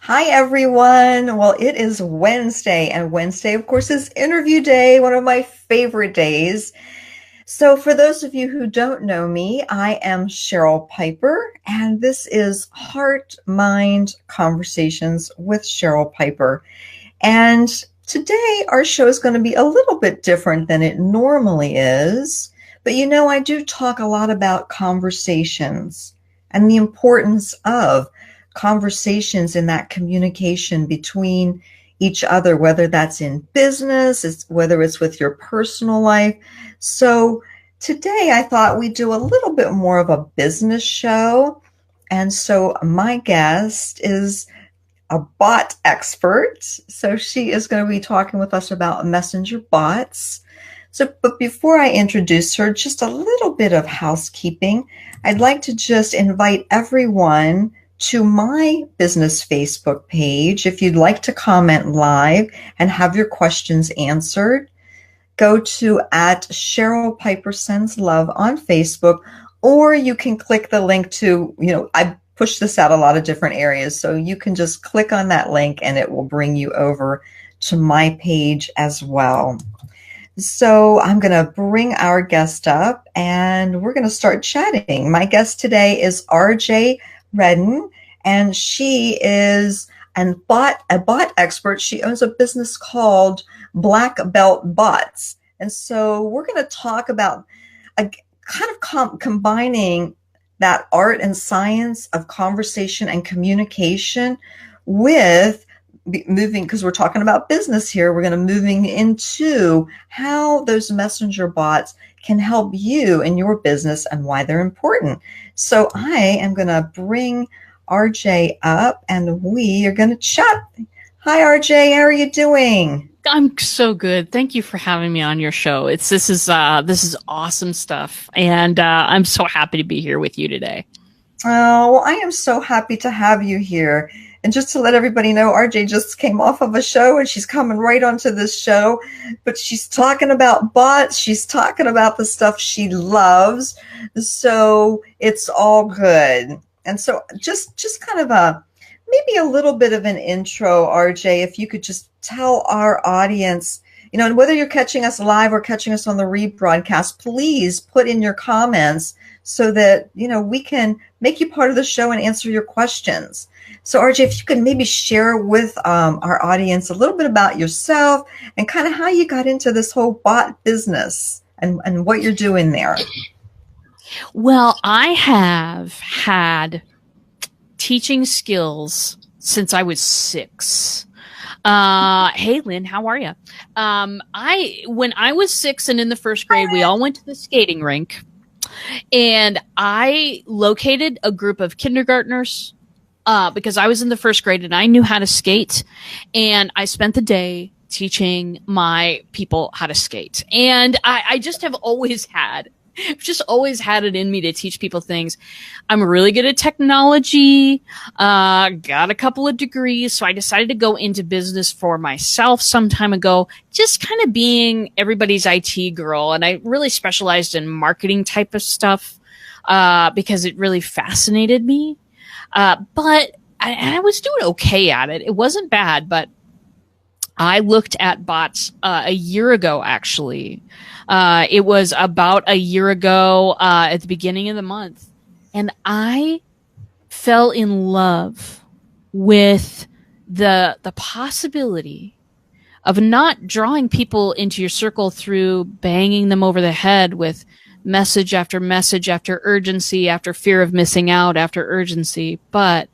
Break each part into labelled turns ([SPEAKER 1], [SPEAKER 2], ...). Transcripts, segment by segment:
[SPEAKER 1] Hi, everyone. Well, it is Wednesday, and Wednesday, of course, is interview day, one of my favorite days. So, for those of you who don't know me, I am Cheryl Piper, and this is Heart Mind Conversations with Cheryl Piper. And today, our show is going to be a little bit different than it normally is. But I do talk a lot about conversations and the importance of conversations in that communication between each other, whether that's in business, whether it's with your personal life. So today I thought we'd do a little bit more of a business show. And so my guest is a bot expert. So she is going to be talking with us about messenger bots. So, but before I introduce her, just a little bit of housekeeping. I'd like to just invite everyone to my business Facebook page. If you'd like to comment live and have your questions answered, go to at Cheryl Piper Sends Love on Facebook, or you can click the link to, I push this out a lot of different areas. So you can just click on that link and it will bring you over to my page as well. So I'm going to bring our guest up and we're going to start chatting. My guest today is RJ Redden, and she is a bot expert. She owns a business called Black Belt Bots. And so we're going to talk about a kind of combining that art and science of conversation and communication with moving, because we're talking about business here, we're going to moving into how those messenger bots can help you in your business and why they're important. So I am going to bring RJ up and we are going to chat. Hi, RJ. How are you doing?
[SPEAKER 2] I'm so good. Thank you for having me on your show. This is awesome stuff, and I'm so happy to be here with you today.
[SPEAKER 1] Oh, well, I am so happy to have you here. And just to let everybody know, RJ just came off of a show and she's coming right onto this show, but she's talking about bots. She's talking about the stuff she loves. So it's all good. And so just kind of maybe a little bit of an intro, RJ, if you could just tell our audience, and whether you're catching us live or catching us on the rebroadcast, please put in your comments so that, we can make you part of the show and answer your questions. So RJ, if you could maybe share with our audience a little bit about yourself and kind of how you got into this whole bot business and what you're doing there.
[SPEAKER 2] Well, I have had teaching skills since I was 6. Hey, Lynn, how are you? When I was 6 and in the first grade, we all went to the skating rink, and I located a group of kindergartners because I was in the first grade and I knew how to skate, and I spent the day teaching my people how to skate. And I just have always had it in me to teach people things. I'm really good at technology, got a couple of degrees, so I decided to go into business for myself some time ago, just kind of being everybody's IT girl. And I really specialized in marketing type of stuff because it really fascinated me. But I was doing okay at it. It wasn't bad, but I looked at bots a year ago, actually. It was about a year ago at the beginning of the month. And I fell in love with the possibility of not drawing people into your circle through banging them over the head with message after urgency, after fear of missing out, after urgency, but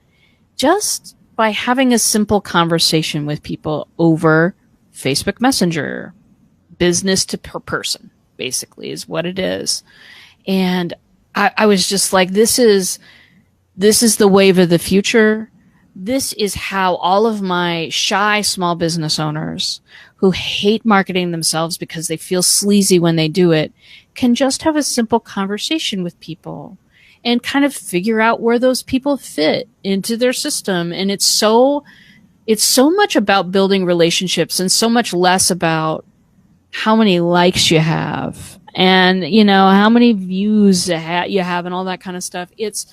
[SPEAKER 2] just by having a simple conversation with people over Facebook Messenger, business to per person, basically, is what it is. And I was just like, this is the wave of the future. This is how all of my shy small business owners who hate marketing themselves because they feel sleazy when they do it can just have a simple conversation with people and kind of figure out where those people fit into their system. And it's so much about building relationships and so much less about how many likes you have and, how many views you have and all that kind of stuff. It's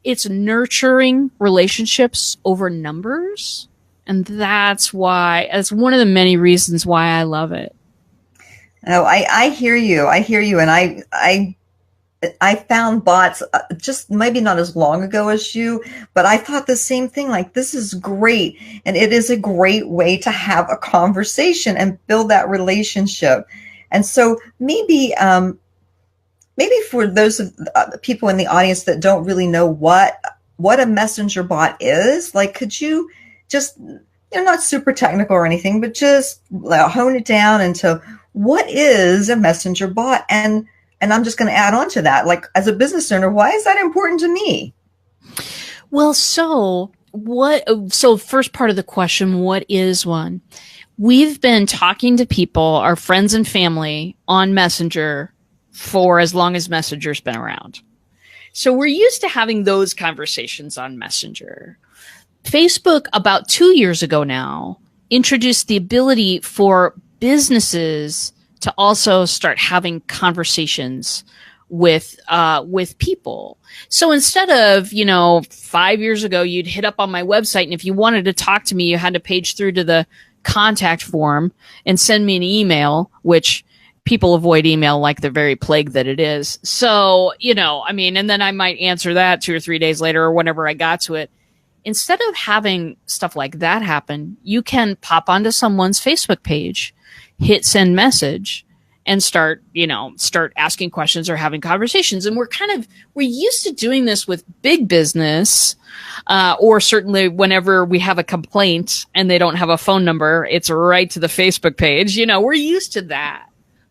[SPEAKER 2] it's nurturing relationships over numbers. And that's one of the many reasons why I love it.
[SPEAKER 1] No, I hear you. I hear you. And I found bots just maybe not as long ago as you, but I thought the same thing. Like, this is great. And it is a great way to have a conversation and build that relationship. And so maybe for those of people in the audience that don't really know what a messenger bot is, like, could you just, not super technical or anything, but just hone it down into what is a messenger bot? And I'm just going to add on to that. Like, as a business owner, why is that important to me?
[SPEAKER 2] Well, so first part of the question, what is one? We've been talking to people, our friends and family, on Messenger for as long as Messenger's been around. So we're used to having those conversations on Messenger. Facebook, about 2 years ago now, introduced the ability for businesses to also start having conversations with people. So instead of, 5 years ago, you'd hit up on my website, and if you wanted to talk to me, you had to page through to the contact form and send me an email, which people avoid email like the very plague that it is. So, and then I might answer that 2 or 3 days later or whenever I got to it. Instead of having stuff like that happen, you can pop onto someone's Facebook page, hit send message, and start asking questions or having conversations. And we're used to doing this with big business, or certainly whenever we have a complaint and they don't have a phone number, it's right to the Facebook page. We're used to that.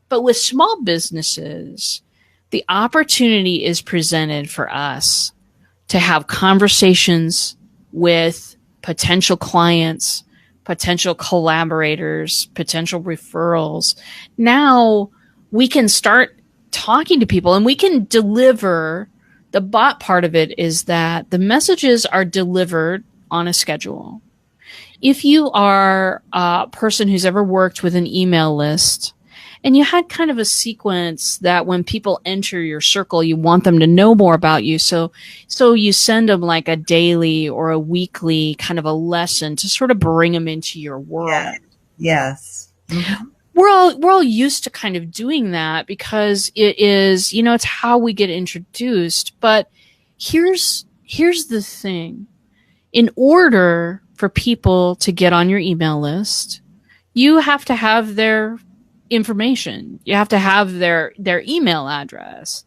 [SPEAKER 2] But with small businesses, the opportunity is presented for us to have conversations with potential clients, potential collaborators, potential referrals. Now we can start talking to people, and we can deliver. The bot part of it is that the messages are delivered on a schedule. If you are a person who's ever worked with an email list, and you had kind of a sequence that when people enter your circle, you want them to know more about you. So you send them like a daily or a weekly kind of a lesson to sort of bring them into your world.
[SPEAKER 1] Yeah. Yes. Mm-hmm.
[SPEAKER 2] We're all used to kind of doing that because it is, it's how we get introduced. But here's the thing. In order for people to get on your email list, you have to have their information. You have to have their email address.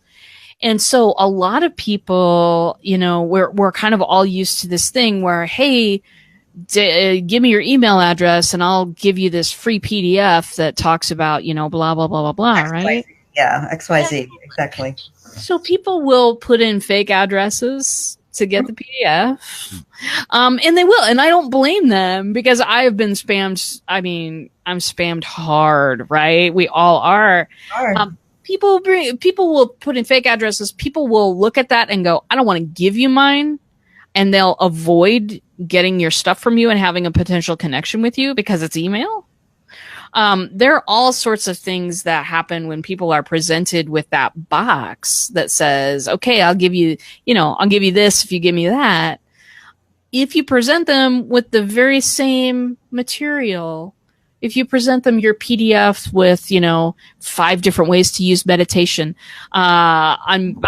[SPEAKER 2] And so a lot of people, we're kind of all used to this thing where, hey, give me your email address and I'll give you this free PDF that talks about, blah, blah, blah, blah, blah,
[SPEAKER 1] XYZ.
[SPEAKER 2] Right?
[SPEAKER 1] Yeah, XYZ, exactly.
[SPEAKER 2] So people will put in fake addresses to get the PDF. And they will. And I don't blame them because I have been spammed. I mean, I'm spammed hard, right? We all are. People will put in fake addresses. People will look at that and go, I don't want to give you mine. And they'll avoid getting your stuff from you and having a potential connection with you because it's email. There are all sorts of things that happen when people are presented with that box that says, okay, I'll give you this if you give me that. If you present them with the very same material, if you present them your PDF with, 5 different ways to use meditation, I'm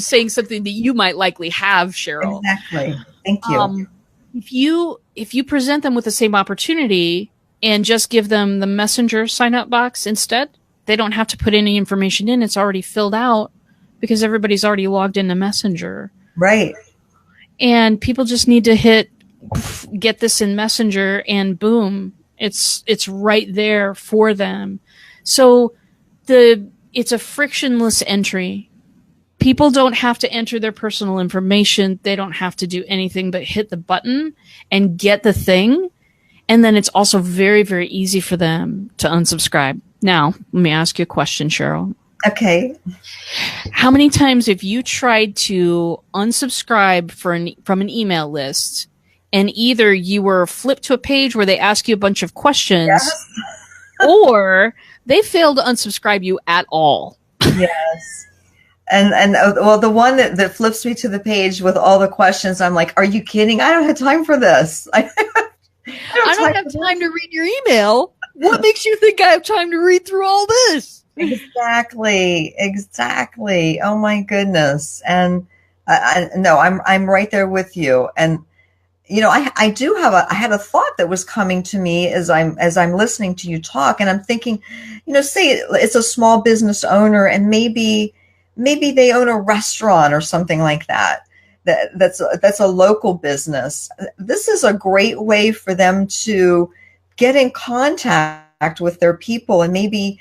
[SPEAKER 2] saying something that you might likely have, Cheryl.
[SPEAKER 1] Exactly. Thank you.
[SPEAKER 2] If you present them with the same opportunity and just give them the Messenger sign-up box instead, they don't have to put any information in. It's already filled out because everybody's already logged into Messenger.
[SPEAKER 1] Right.
[SPEAKER 2] And people just need to get this in Messenger, and boom, it's right there for them. So it's a frictionless entry. People don't have to enter their personal information. They don't have to do anything but hit the button and get the thing. And then it's also very, very easy for them to unsubscribe. Now, let me ask you a question, Cheryl.
[SPEAKER 1] Okay.
[SPEAKER 2] How many times have you tried to unsubscribe from an email list, and either you were flipped to a page where they ask you a bunch of questions, yes, or they failed to unsubscribe you at all?
[SPEAKER 1] Yes. Well, the one that flips me to the page with all the questions, I'm like, are you kidding? I don't have time for this. I don't
[SPEAKER 2] I
[SPEAKER 1] have
[SPEAKER 2] don't
[SPEAKER 1] time
[SPEAKER 2] have
[SPEAKER 1] for
[SPEAKER 2] time
[SPEAKER 1] this.
[SPEAKER 2] to read your email. What makes you think I have time to read through all this?
[SPEAKER 1] Exactly, exactly. Oh my goodness. And no, I'm right there with you. And I do have I had a thought that was coming to me as I'm listening to you talk, and I'm thinking, say it's a small business owner, and maybe they own a restaurant or something like that. That's a local business. This is a great way for them to get in contact with their people, and maybe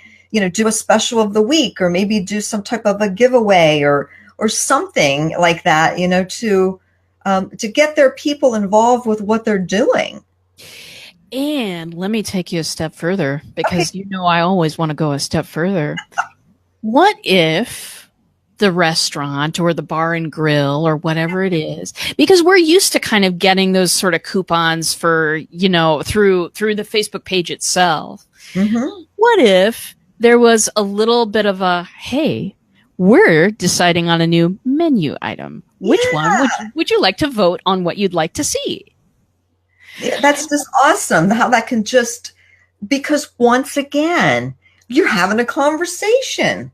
[SPEAKER 1] do a special of the week, or maybe do some type of a giveaway, or something like that, to get their people involved with what they're doing.
[SPEAKER 2] And let me take you a step further,
[SPEAKER 1] Okay.
[SPEAKER 2] because I always want to go a step further. What if the restaurant or the bar and grill or whatever it is, because we're used to kind of getting those sort of coupons for, through the Facebook page itself.
[SPEAKER 1] Mm-hmm.
[SPEAKER 2] What if there was a little bit of a, hey, we're deciding on a new menu item. Which one
[SPEAKER 1] Yeah.
[SPEAKER 2] would you like to vote on what you'd like to see?
[SPEAKER 1] Yeah, that's just awesome how that can just, because once again, you're having a conversation.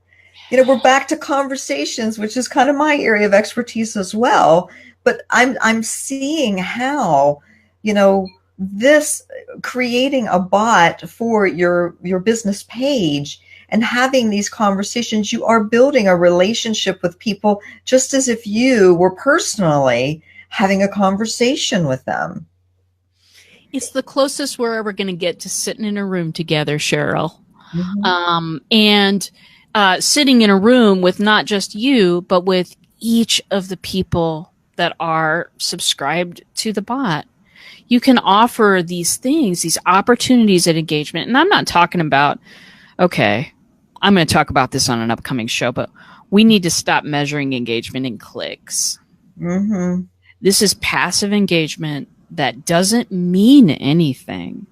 [SPEAKER 1] We're back to conversations, which is kind of my area of expertise as well. But I'm seeing how, this creating a bot for your business page and having these conversations, you are building a relationship with people just as if you were personally having a conversation with them.
[SPEAKER 2] It's the closest we're ever going to get to sitting in a room together, Cheryl.
[SPEAKER 1] Mhm.
[SPEAKER 2] And sitting in a room with not just you, but with each of the people that are subscribed to the bot. You can offer these things, these opportunities at engagement. And I'm not talking about, okay, I'm going to talk about this on an upcoming show, but we need to stop measuring engagement in clicks.
[SPEAKER 1] Mm-hmm.
[SPEAKER 2] This is passive engagement that doesn't mean anything.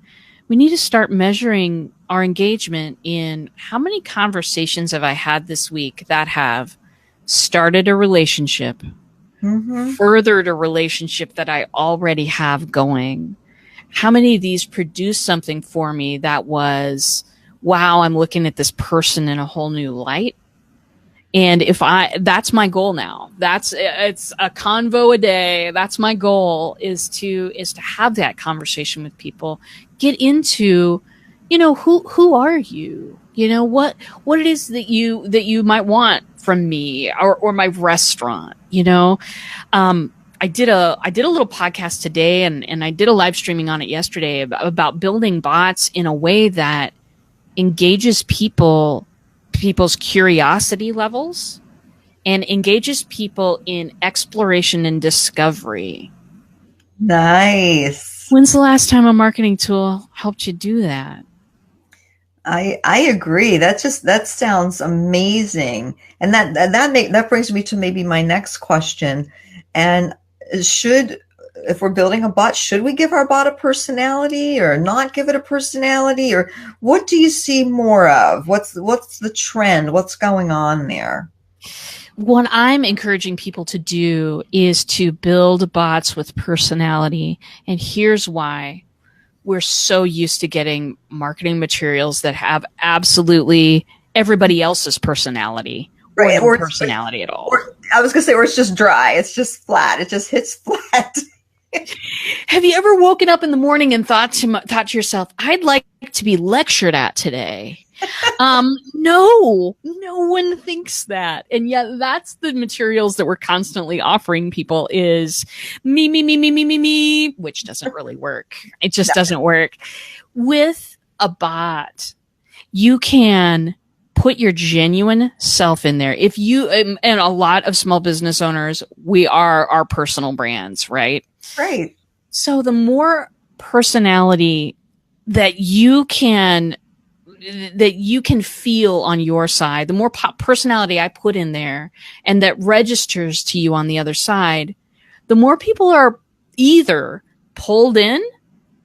[SPEAKER 2] We need to start measuring our engagement in how many conversations have I had this week that have started a relationship,
[SPEAKER 1] Mm-hmm.
[SPEAKER 2] furthered a relationship that I already have going. How many of these produced something for me that was, wow, I'm looking at this person in a whole new light. And that's my goal now. It's a convo a day. That's my goal, is to have that conversation with people, get into, who are you? What it is that you might want from me, or my restaurant, I did a little podcast today, and I did a live streaming on it yesterday about building bots in a way that engages people's curiosity levels and engages people in exploration and discovery.
[SPEAKER 1] Nice.
[SPEAKER 2] When's the last time a marketing tool helped you do that?
[SPEAKER 1] I agree. That sounds amazing. And that brings me to maybe my next question. And should if we're building a bot, should we give our bot a personality or not give it a personality? Or what do you see more of? What's the trend? What's going on there?
[SPEAKER 2] What I'm encouraging people to do is to build bots with personality. And here's why. We're so used to getting marketing materials that have absolutely everybody else's personality,
[SPEAKER 1] Right.
[SPEAKER 2] or no personality at all.
[SPEAKER 1] I was going to say, or it's just dry. It's just flat. It just hits flat.
[SPEAKER 2] Have you ever woken up in the morning and thought to yourself, I'd like to be lectured at today? No one thinks that. And yet that's the materials that we're constantly offering people, is me, which doesn't really work. It just doesn't work. With a bot, you can put your genuine self in there. If you, and a lot of small business owners, we are our personal brands, right?
[SPEAKER 1] Right.
[SPEAKER 2] So the more personality that you can feel on your side, the more personality I put in there and that registers to you on the other side, the more people are either pulled in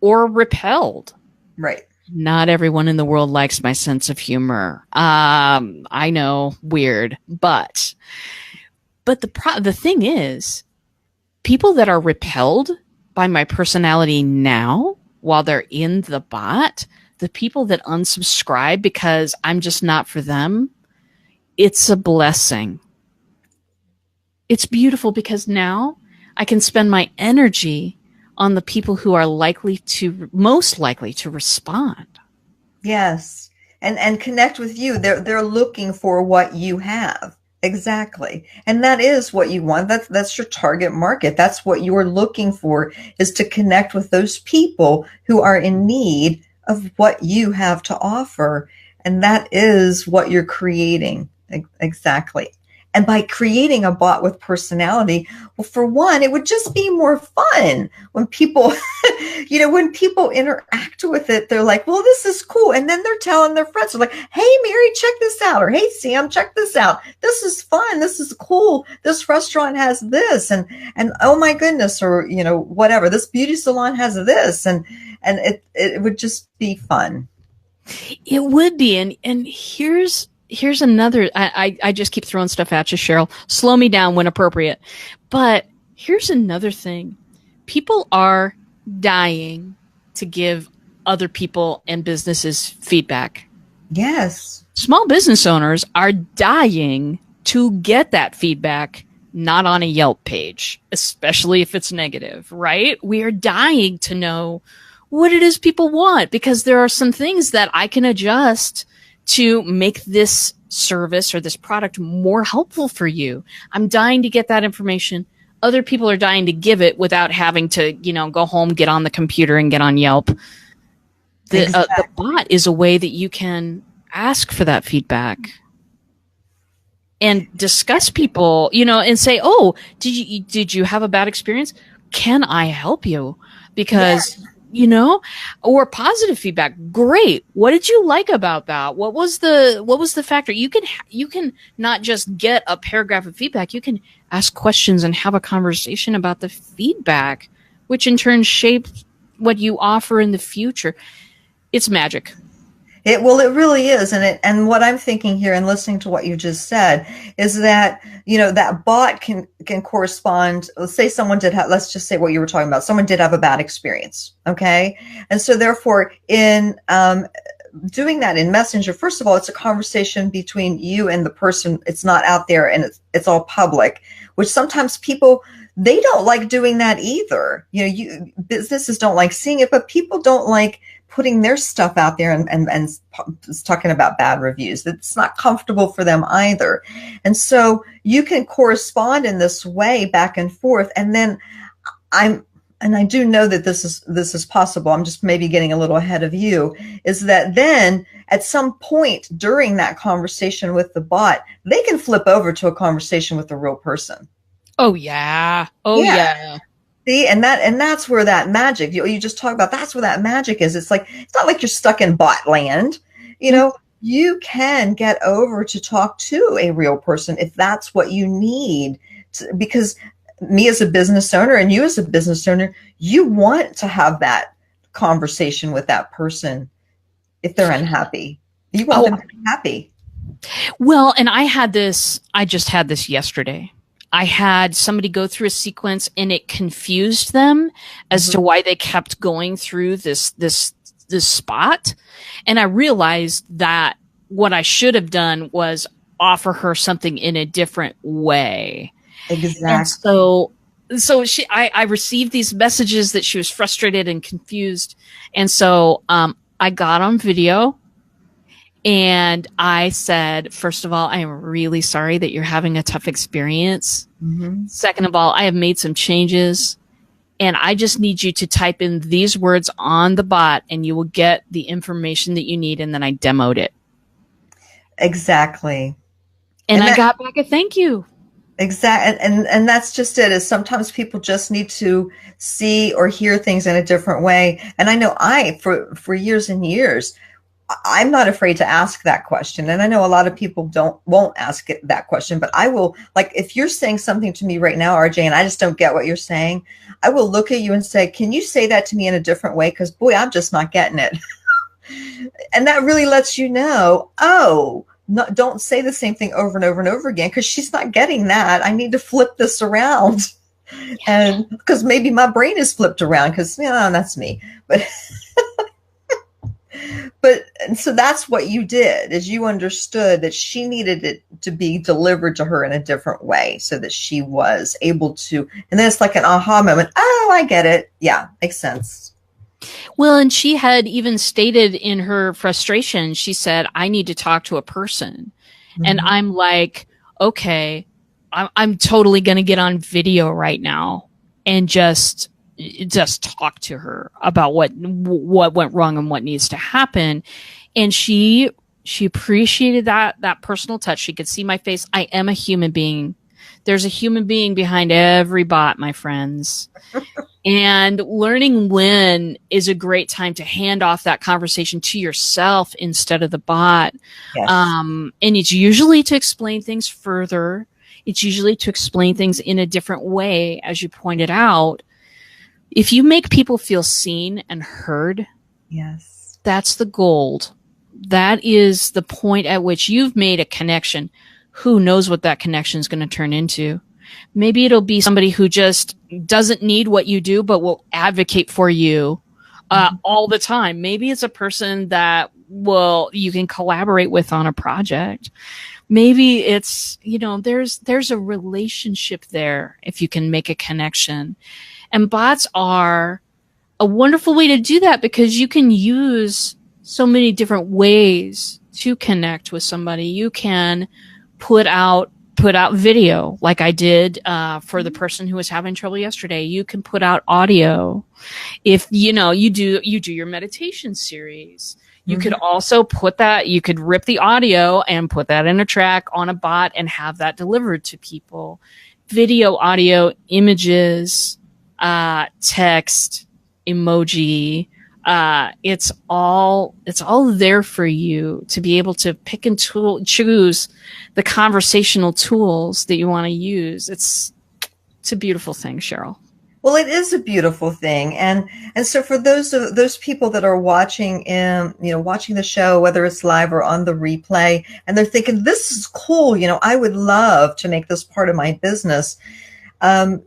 [SPEAKER 2] or repelled.
[SPEAKER 1] Right.
[SPEAKER 2] Not everyone in the world likes my sense of humor. I know, weird, but the thing is, people that are repelled by my personality now, while they're in the bot, the people that unsubscribe because I'm just not for them, it's a blessing. It's beautiful because now I can spend my energy on the people who are most likely to respond.
[SPEAKER 1] Yes. And connect with you. They're looking for what you have. Exactly. And that is what you want. That's your target market. That's what you're looking for, is to connect with those people who are in need of what you have to offer. And that is what you're creating. Exactly. And by creating a bot with personality, well, for one, it would just be more fun when people, when people interact with it, they're like, well, this is cool. And then they're telling their friends, they're like, hey, Mary, check this out. Or hey, Sam, check this out. This is fun. This is cool. This restaurant has this. And oh my goodness, or, whatever, this beauty salon has this. And it would just be fun.
[SPEAKER 2] It would be. And here's another, I just keep throwing stuff at you, Cheryl. Slow me down when appropriate. But here's another thing. People are dying to give other people and businesses feedback.
[SPEAKER 1] Yes.
[SPEAKER 2] Small business owners are dying to get that feedback, not on a Yelp page, especially if it's negative, right? We are dying to know what it is people want, because there are some things that I can adjust to make this service or this product more helpful for you. I'm dying to get that information. Other people are dying to give it without having to, go home, get on the computer and get on Yelp. The bot is a way that you can ask for that feedback and discuss people, and say, oh, did you have a bad experience? Can I help you? Because, or positive feedback. Great. What did you like about that? What was the factor? You can not just get a paragraph of feedback. You can ask questions and have a conversation about the feedback, which in turn shapes what you offer in the future. It's magic.
[SPEAKER 1] It really is. And what I'm thinking here and listening to what you just said is that, that bot can correspond. Let's say someone let's just say what you were talking about. Someone did have a bad experience. Okay. And so therefore in, doing that in Messenger, first of all, it's a conversation between you and the person. It's not out there and it's all public, which sometimes people, they don't like doing that either. Businesses don't like seeing it, but people don't like putting their stuff out there and talking about bad reviews. It's not comfortable for them either. And so you can correspond in this way back and forth. And then I do know that this is possible. I'm just maybe getting a little ahead of you, is that then at some point during that conversation with the bot, they can flip over to a conversation with the real person.
[SPEAKER 2] Oh yeah. Oh yeah.
[SPEAKER 1] See, and that's where that magic, you just talk about, that's where that magic is. It's not like you're stuck in bot land. You can get over to talk to a real person if that's what you need because me as a business owner and you as a business owner, you want to have that conversation with that person if they're unhappy. You want them to be happy.
[SPEAKER 2] Well, and I just had this yesterday. I had somebody go through a sequence and it confused them as to why they kept going through this spot. And I realized that what I should have done was offer her something in a different way.
[SPEAKER 1] Exactly.
[SPEAKER 2] And so I received these messages that she was frustrated and confused. And so, I got on video. And I said, first of all, I am really sorry that you're having a tough experience. Mm-hmm. Second of all, I have made some changes and I just need you to type in these words on the bot and you will get the information that you need. And then I demoed it.
[SPEAKER 1] Exactly.
[SPEAKER 2] And I got back a thank you.
[SPEAKER 1] Exactly. And that's just it, is sometimes people just need to see or hear things in a different way. And I know for years and years, I'm not afraid to ask that question. And I know a lot of people won't ask that question, but I will, like, if you're saying something to me right now, RJ, and I just don't get what you're saying, I will look at you and say, can you say that to me in a different way? Because boy, I'm just not getting it. And that really lets you know, oh, no, don't say the same thing over and over and over again because she's not getting that. I need to flip this around. And because maybe my brain is flipped around because, that's me. But and so that's what you did is you understood that she needed it to be delivered to her in a different way so that she was able to, and then it's like an aha moment. Oh, I get it. Yeah, makes sense.
[SPEAKER 2] Well, and she had even stated in her frustration, she said, I need to talk to a person. And
[SPEAKER 1] Mm-hmm.
[SPEAKER 2] I'm like, okay, I'm totally going to get on video right now and just talk to her about what went wrong and what needs to happen. And she appreciated that personal touch. She could see my face. I am a human being. There's a human being behind every bot, my friends. And learning when is a great time to hand off that conversation to yourself instead of the bot.
[SPEAKER 1] Yes.
[SPEAKER 2] And it's usually to explain things further. It's usually to explain things in a different way, as you pointed out. If you make people feel seen and heard,
[SPEAKER 1] Yes.
[SPEAKER 2] that's the gold. That is the point at which you've made a connection. Who knows what that connection is going to turn into? Maybe it'll be somebody who just doesn't need what you do, but will advocate for you all the time. Maybe it's a person that you can collaborate with on a project. Maybe it's, there's a relationship there if you can make a connection. And bots are a wonderful way to do that because you can use so many different ways to connect with somebody. You can put out video like I did for the person who was having trouble yesterday. You can put out audio. If you do your meditation series, you could also you could rip the audio and put that in a track on a bot and have that delivered to people. Video, audio, images, text, emoji, it's all there for you to be able to pick and choose the conversational tools that you want to use. It's a beautiful thing, Cheryl.
[SPEAKER 1] Well, it is a beautiful thing, and so for those people that are watching, watching the show, whether it's live or on the replay, and they're thinking, "This is cool," I would love to make this part of my business. But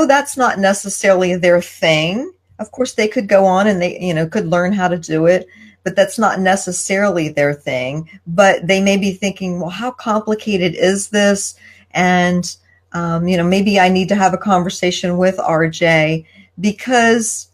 [SPEAKER 1] that's not necessarily their thing. Of course, they could go on and they could learn how to do it, but that's not necessarily their thing. But they may be thinking, well, how complicated is this? And maybe I need to have a conversation with RJ because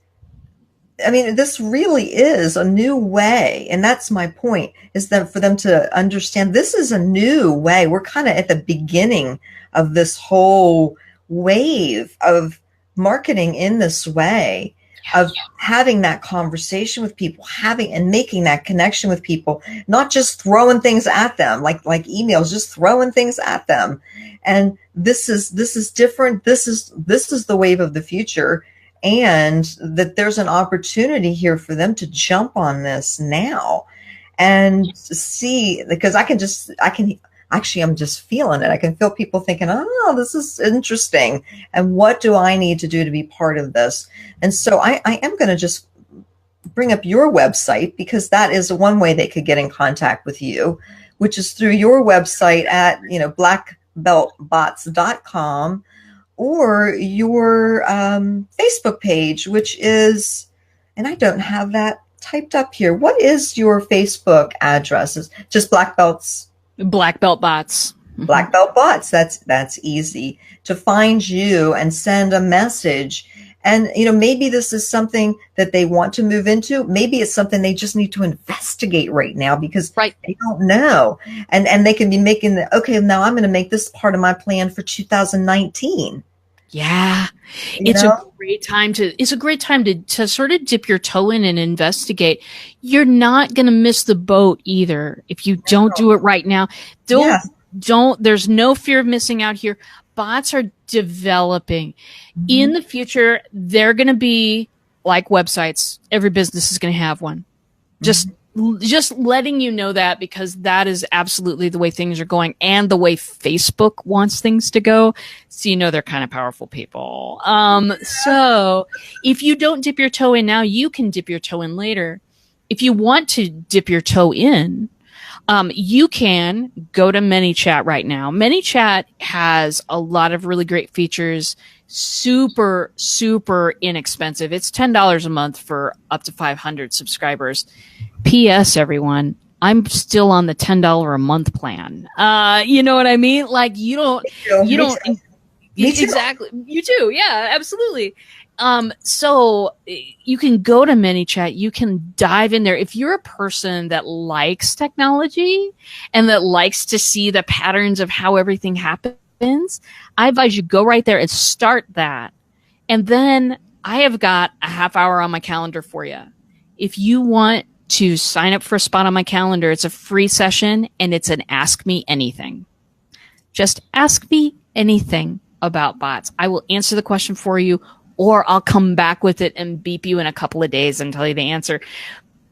[SPEAKER 1] this really is a new way. And that's my point, is that for them to understand this is a new way. We're kind of at the beginning of this whole wave of marketing in this way, of having that conversation with people, having and making that connection with people, not just throwing things at them like emails, just throwing things at them. And this is different. This is the wave of the future, and that there's an opportunity here for them to jump on this now and see, because I'm just feeling it. I can feel people thinking, oh, this is interesting. And what do I need to do to be part of this? And so I am going to just bring up your website, because that is one way they could get in contact with you, which is through your website at, blackbeltbots.com, or your Facebook page, which is, and I don't have that typed up here. What is your Facebook address? Is just Black Belts?
[SPEAKER 2] Black Belt Bots.
[SPEAKER 1] Black Belt Bots. That's easy to find you and send a message. And, maybe this is something that they want to move into. Maybe it's something they just need to investigate right now because they don't know. And they can be making okay, now I'm going to make this part of my plan for 2019.
[SPEAKER 2] Yeah. It's a great time to sort of dip your toe in and investigate. You're not going to miss the boat either if you don't do it right now. There's no fear of missing out here. Bots are developing. In the future, they're going to be like websites. Every business is going to have one. Just letting you know that, because that is absolutely the way things are going and the way Facebook wants things to go. So, they're kind of powerful people. So if you don't dip your toe in now, you can dip your toe in later. if you want to dip your toe in, you can go to ManyChat right now. ManyChat has a lot of really great features, super, super inexpensive. It's $10 a month for up to 500 subscribers. P.S. everyone, I'm still on the $10 a month plan. You know what I mean? Like you
[SPEAKER 1] Me
[SPEAKER 2] don't,
[SPEAKER 1] too. Me too.
[SPEAKER 2] exactly. You too. Yeah, absolutely. So you can go to ManyChat, you can dive in there. If you're a person that likes technology and that likes to see the patterns of how everything happens, I advise you go right there and start that. And then I have got a half hour on my calendar for you. If you want to sign up for a spot on my calendar, it's a free session and it's an ask me anything. Just ask me anything about bots. I will answer the question for you, or I'll come back with it and beep you in a couple of days and tell you the answer,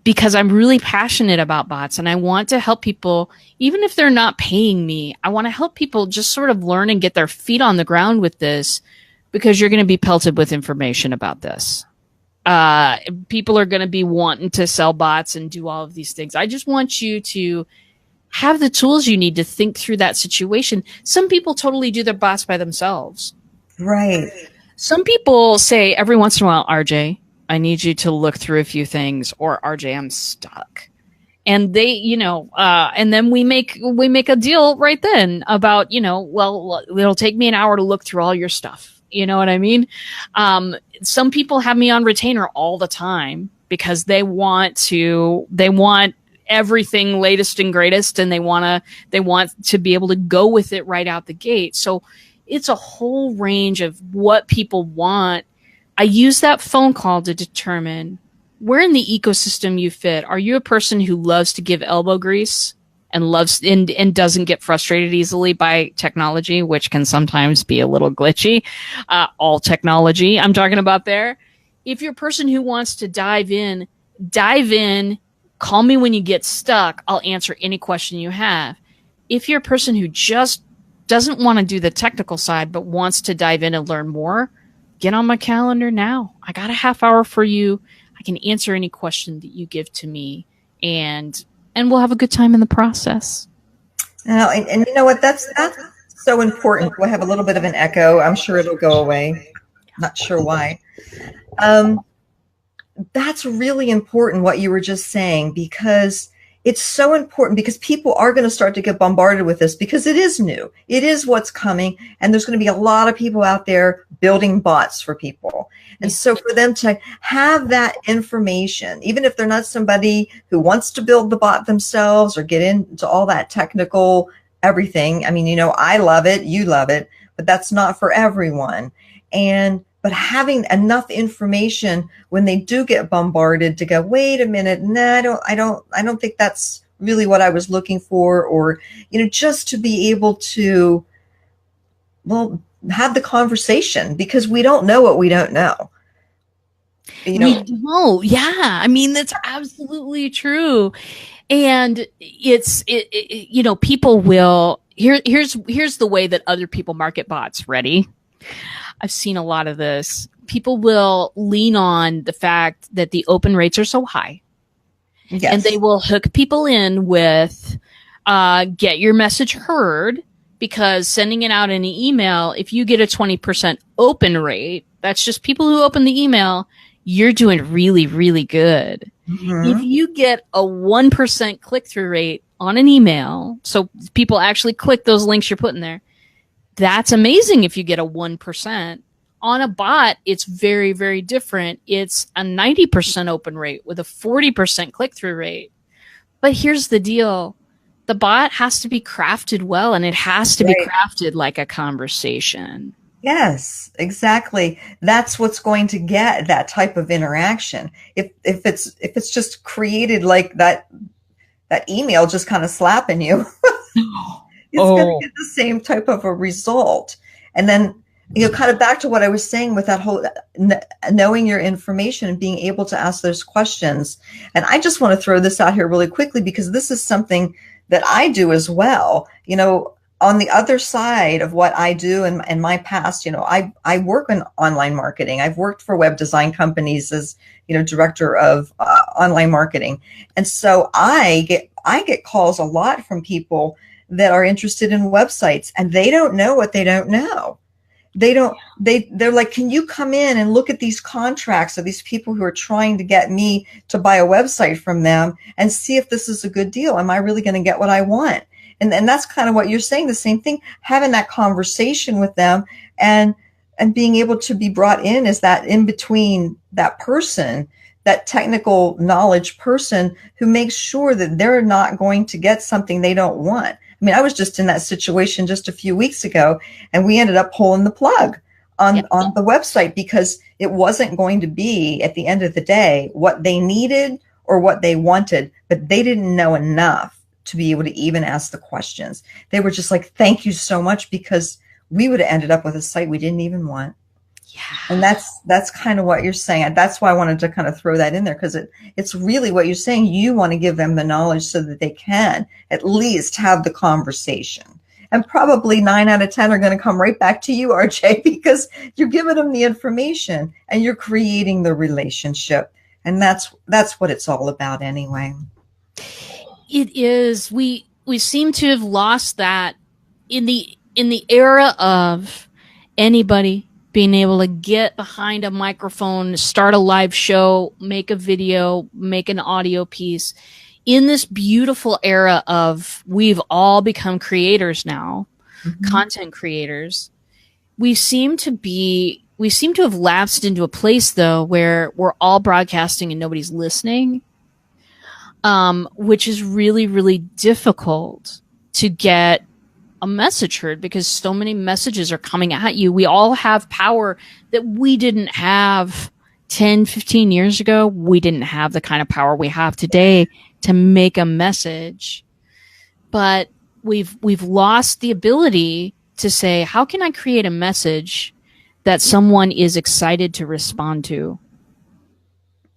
[SPEAKER 2] because I'm really passionate about bots and I want to help people, even if they're not paying me. I want to help people just sort of learn and get their feet on the ground with this, because you're going to be pelted with information about this. People are going to be wanting to sell bots and do all of these things. I just want you to have the tools you need to think through that situation. Some people totally do their bots by themselves.
[SPEAKER 1] Right.
[SPEAKER 2] Some people say every once in a while, RJ, I need you to look through a few things, or RJ, I'm stuck. And they, and then we make a deal right then about, well, it'll take me an hour to look through all your stuff. You know what I mean? Some people have me on retainer all the time because they want everything latest and greatest, and they want to be able to go with it right out the gate. So it's a whole range of what people want. I use that phone call to determine where in the ecosystem you fit. Are you a person who loves to give elbow grease and loves and doesn't get frustrated easily by technology, which can sometimes be a little glitchy? All technology I'm talking about there. If you're a person who wants to dive in, call me when you get stuck. I'll answer any question you have. If you're a person who just doesn't want to do the technical side but wants to dive in and learn more, get on my calendar now. I got a half hour for you. I can answer any question that you give to me, and we'll have a good time in the process.
[SPEAKER 1] And you know what? That's so important. We'll have a little bit of an echo. I'm sure it'll go away. Not sure why. That's really important what you were just saying, because it's so important, because people are going to start to get bombarded with this because it is new. It is what's coming. And there's going to be a lot of people out there building bots for people. And so for them to have that information, even if they're not somebody who wants to build the bot themselves or get into all that technical everything. I mean, I love it. You love it, but that's not for everyone. But having enough information when they do get bombarded to go, wait a minute, no, I don't think that's really what I was looking for, or, just to be able to, well, have the conversation, because we don't know what we don't know.
[SPEAKER 2] We don't. Yeah. I mean, that's absolutely true. And people will, here's the way that other people market bots. Ready? I've seen a lot of this. People will lean on the fact that the open rates are so high. Yes. And they will hook people in with, get your message heard, because sending it out in an email, if you get a 20% open rate, that's just people who open the email, you're doing really, really good. Mm-hmm. If you get a 1% click-through rate on an email, so people actually click those links you're putting there, that's amazing. If you get a 1%. On a bot, it's very, very different. It's a 90% open rate with a 40% click-through rate. But here's the deal. The bot has to be crafted well, and it has to be crafted like a conversation.
[SPEAKER 1] Yes, exactly. That's what's going to get that type of interaction. If it's just created like that email just kind of slapping you, it's going to get the same type of a result. And then, kind of back to what I was saying with that whole knowing your information and being able to ask those questions. And I just want to throw this out here really quickly, because this is something that I do as well. On the other side of what I do in my past, I work in online marketing. I've worked for web design companies as, director of online marketing. And so I get calls a lot from people that are interested in websites, and they don't know what they don't know. They're like, can you come in and look at these contracts of these people who are trying to get me to buy a website from them and see if this is a good deal? Am I really going to get what I want? And that's kind of what you're saying, the same thing, having that conversation with them, and being able to be brought in as that in between, that person, that technical knowledge person who makes sure that they're not going to get something they don't want. I mean, I was just in that situation just a few weeks ago, and we ended up pulling the plug
[SPEAKER 2] Yeah.
[SPEAKER 1] on the website because it wasn't going to be, at the end of the day, what they needed or what they wanted, but they didn't know enough to be able to even ask the questions. They were just like, thank you so much, because we would have ended up with a site we didn't even want. And
[SPEAKER 2] Yeah.
[SPEAKER 1] that's kind of what you're saying. That's why I wanted to kind of throw that in there, because it's really what you're saying. You want to give them the knowledge so that they can at least have the conversation. And probably 9 out of 10 are going to come right back to you, RJ, because you're giving them the information and you're creating the relationship. And that's what it's all about anyway.
[SPEAKER 2] It is. We seem to have lost that in the era of anybody being able to get behind a microphone, start a live show, make a video, make an audio piece. In this beautiful era of we've all become creators now,
[SPEAKER 1] Mm-hmm.
[SPEAKER 2] content creators, we seem to have lapsed into a place though where we're all broadcasting and nobody's listening, which is really, really difficult to get a message heard because so many messages are coming at you. We all have power that we didn't have 10, 15 years ago. We didn't have the kind of power we have today to make a message. But we've lost the ability to say, how can I create a message that someone is excited to respond to?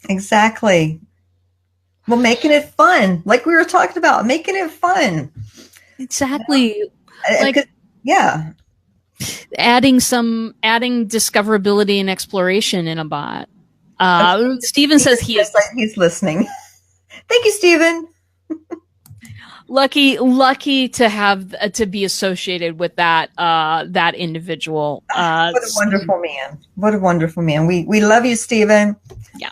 [SPEAKER 1] Exactly. Well, making it fun, like we were talking about, making it fun.
[SPEAKER 2] Exactly. Like
[SPEAKER 1] Yeah.
[SPEAKER 2] adding discoverability and exploration in a bot. Steven says he is
[SPEAKER 1] He's listening. Thank you, Steven.
[SPEAKER 2] lucky to have to be associated with that individual.
[SPEAKER 1] What a wonderful man. What a wonderful man. We love you, Steven.
[SPEAKER 2] Yeah.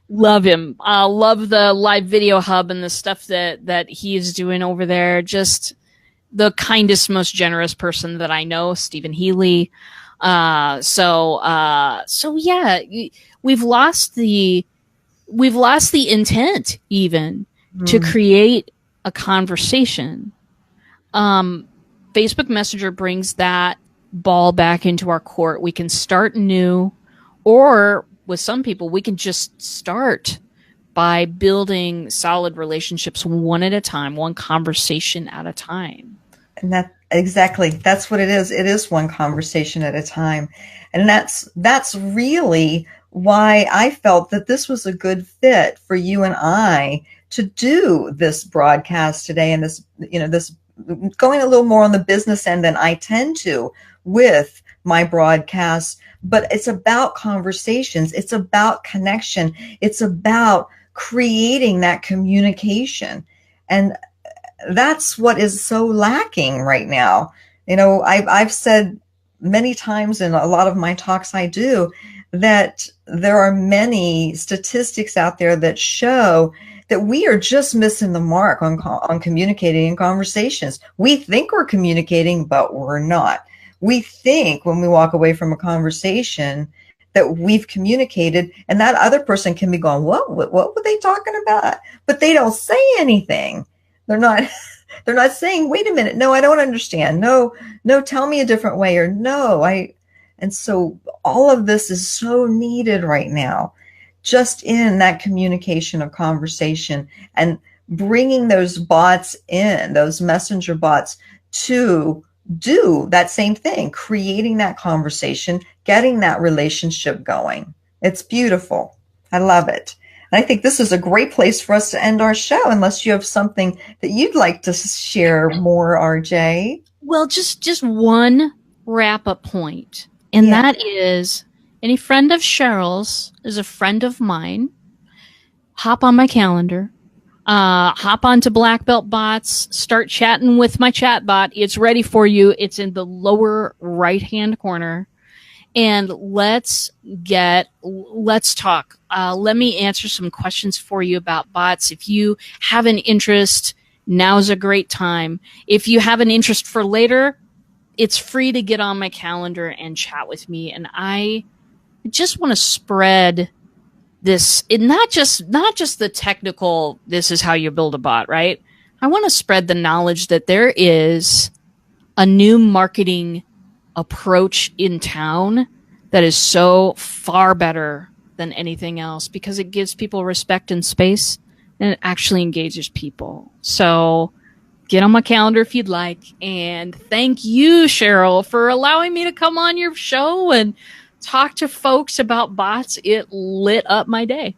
[SPEAKER 2] Love him. Love the live video hub and the stuff that he is doing over there. Just the kindest, most generous person that I know, Stephen Healy. So yeah, we've lost the intent even to create a conversation. Facebook Messenger brings that ball back into our court. We can start new, or with some people, we can just start by building solid relationships one at a time, one conversation at a time.
[SPEAKER 1] And that's what it is. It is one conversation at a time. And that's really why I felt that this was a good fit for you and I to do this broadcast today, and this going a little more on the business end than I tend to with my broadcasts. But it's about conversations. It's about connection. It's about creating that communication. And that's what is so lacking right now. I've said many times in a lot of my talks I do that there are many statistics out there that show that we are just missing the mark on communicating in conversations. We think we're communicating, but we're not. We think when we walk away from a conversation that we've communicated, and that other person can be going, what were they talking about? But they don't say anything. They're not saying, wait a minute, no, I don't understand. No, tell me a different way, or no, and so all of this is so needed right now, just in that communication of conversation, and bringing those bots in, those messenger bots, to do that same thing, creating that conversation, getting that relationship going. It's beautiful. I love it. And I think this is a great place for us to end our show, unless you have something that you'd like to share more, RJ.
[SPEAKER 2] Well, just one wrap up point, and that is, any friend of Cheryl's is a friend of mine. hop on my calendar, hop onto Black Belt Bots, start chatting with my chat bot. It's ready for you. It's in the lower right hand corner. And let's talk. Let me answer some questions for you about bots. If you have an interest, now's a great time. If you have an interest for later, it's free to get on my calendar and chat with me. And I just want to spread this, not just the technical, this is how you build a bot, right? I want to spread the knowledge that there is a new marketing approach in town that is so far better than anything else because it gives people respect and space and it actually engages people. So get on my calendar if you'd like. And thank you, Cheryl, for allowing me to come on your show and talk to folks about bots. It lit up my day.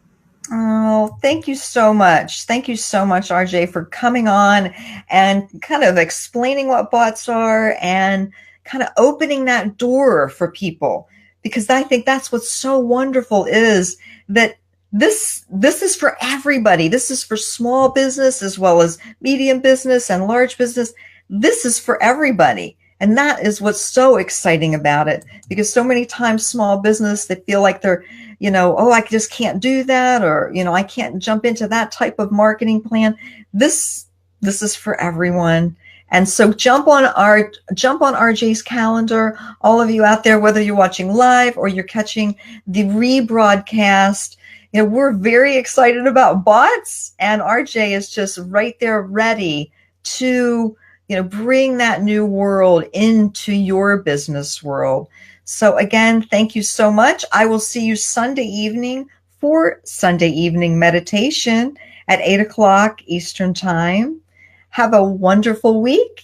[SPEAKER 1] Oh, thank you so much. Thank you so much, RJ, for coming on and kind of explaining what bots are and kind of opening that door for people. Because I think that's what's so wonderful is that this is for everybody. This is for small business as well as medium business and large business. This is for everybody. And that is what's so exciting about it because so many times small business, they feel like they're, oh, I just can't do that, or, I can't jump into that type of marketing plan. This is for everyone. And so jump on RJ's calendar, all of you out there, whether you're watching live or you're catching the rebroadcast. We're very excited about bots, and RJ is just right there ready to, bring that new world into your business world. So again, thank you so much. I will see you Sunday evening for Sunday evening meditation at 8 o'clock Eastern Time. Have a wonderful week.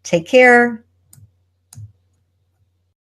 [SPEAKER 1] Take care.